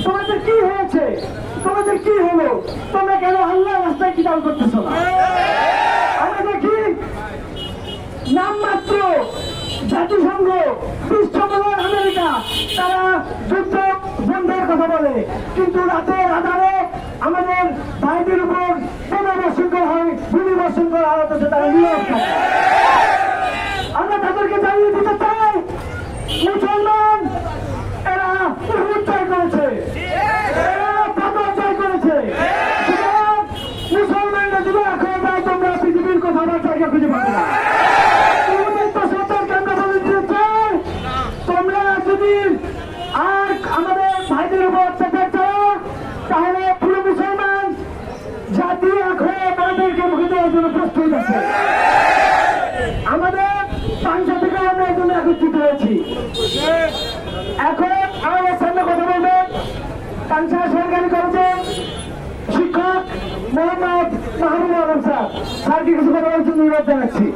তোমাদের কি হয়েছে? তোমাদের কি হলো? তোমরা কেন আল্লাহর রাস্তায় কিতাব করতেছো না? আমরা দেখি নামমাত্র জাতিসংঘ, বিশ্বমহল, আমেরিকা তারা যুদ্ধ বন্ধের কথা বলে, কিন্তু রাতের আধারে আমাদের ভাইদের উপর বোমাবর্ষণ করা হয়, গুলিবর্ষণ করা হয়, অথচ তারা নীরব থাকে। আমরা তাদেরকে জানিয়ে দিতে চাই, মুসলমান এরা উহুদ জয় করেছে, এরা বদর জয় করেছে। মুসলমানরা যদি এখন যায়, তোমরা পৃথিবীর কোথাও জায়গা খুঁজে পাবে না। তোমরা যদি আর আমাদের ভাইদের উপর অত্যাচার চাও, তাহলে পুরো মুসলমান জাতি এখন তাদেরকে মুখে দেওয়ার জন্য প্রস্তুত আছে। আমাদের পাঞ্জা থেকে আমরা এই জন্য একত্রিত হয়েছি। এখন আমাদের সামনে কথা বলবেন পাঞ্জা সরকারি কলেজের শিক্ষক মোহাম্মদ মাহবুব আলম স্যার। স্যারকে কিছু কথা বলার জন্য অনুরোধ জানাচ্ছি।